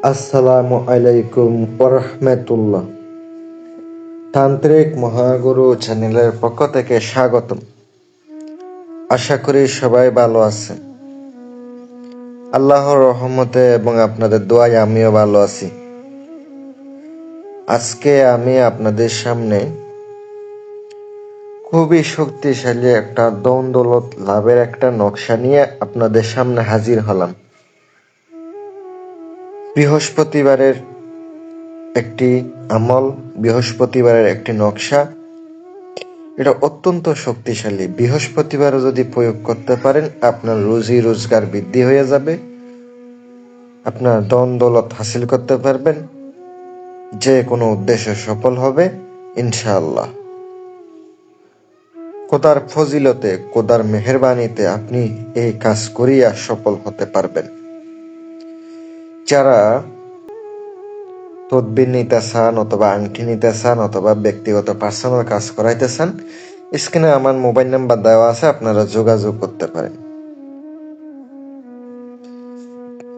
আসসালামু আলাইকুম ওরহমতুল্লাহ। তান্ত্রিক মহাগুরু চ্যানেলের পক্ষ থেকে স্বাগতম। আশা করি সবাই ভালো আছে। আল্লাহর রহমতে এবং আপনাদের দোয়ায় আমিও ভালো আছি। আজকে আমি আপনাদের সামনে খুবই শক্তিশালী একটা দৌলত লাভের একটা নকশা নিয়ে আপনাদের সামনে হাজির হলাম। বৃহস্পতিবারের একটি আমল, বৃহস্পতিবারের একটি নকশা। এটা অত্যন্ত শক্তিশালী। বৃহস্পতিবার যদি প্রয়োগ করতে পারেন, আপনার রুজি রোজগার বৃদ্ধি হয়ে যাবে, আপনার ধন দৌলত হাসিল করতে পারবেন, যে কোনো উদ্দেশ্য সফল হবে ইনশাআল্লাহ। খোদার ফজিলতে, খোদার মেহেরবানিতে আপনি এই কাজ করিয়া সফল হতে পারবেন। যারা তদবির নিতে চান অথবা আংটি নিতে চান অথবা ব্যক্তিগত পার্সোনাল কাজ করাইতে চান, স্ক্রিনে আমার মোবাইল নাম্বার দেওয়া আছে, আপনারা যোগাযোগ করতে পারেন।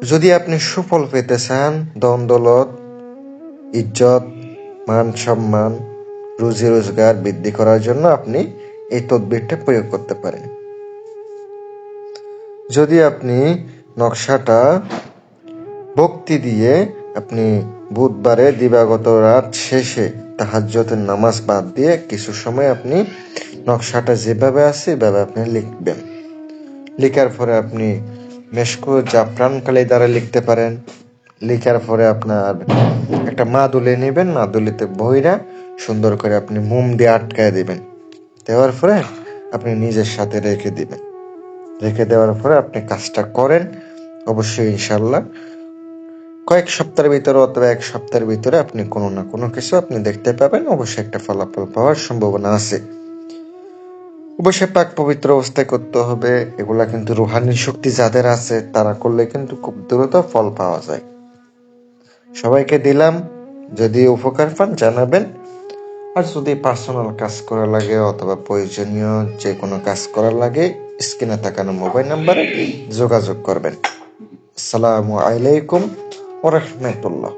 যদি আপনি সুফল পেতে চান, ধন দৌলত, ইজ্জত, মান সম্মান, রুজি রোজগার বৃদ্ধি করার জন্য আপনি এই তদবিরটা প্রয়োগ করতে পারেন। যদি আপনি নকশাটা ভক্তি দিয়ে আপনি বুধবারে দিবাগত রাত শেষে তাহাজ্জুদের নামাজ বাদ দিয়ে কিছু সময় আপনি নকশাটা যেভাবে আছে এভাবে আপনি লিখবেন। লিখার পরে আপনি মেশকো জাফরান কালি দ্বারা লিখতে পারেন। লিখার পরে আপনার একটা মাদুলি নেবেন, মাদুলিতে বইরা সুন্দর করে আপনি মোম দিয়ে আটকায় দিবেন। দেওয়ার পরে আপনি নিজের সাথে রেখে দিবেন। রেখে দেওয়ার পরে আপনি কাজটা করেন, অবশ্যই ইনশাল্লাহ কয়েক সপ্তাহের ভিতরে অথবা এক সপ্তাহের ভিতরে আপনি কোনো না কোনো কিছু আপনি দেখতে পাবেন। অবশ্যই একটা ফলাফল পাওয়ার সম্ভাবনা আছে। অবশ্যই পাক পবিত্র অবস্থায় করতে হবে। এগুলা কিন্তু রুহানি শক্তি যাদের আছে তারা করলে কিন্তু খুব দ্রুত ফল পাওয়া যায়। সবাইকে দিলাম। যদি উপকার পান জানাবেন। আর যদি পার্সোনাল কাজ করা লাগে অথবা প্রয়োজনীয় যে কোনো কাজ করার লাগে, স্ক্রিনে তাকানো মোবাইল নাম্বারে যোগাযোগ করবেন। আসসালামু আলাইকুম ওয়া রাহমাতুল্লাহ।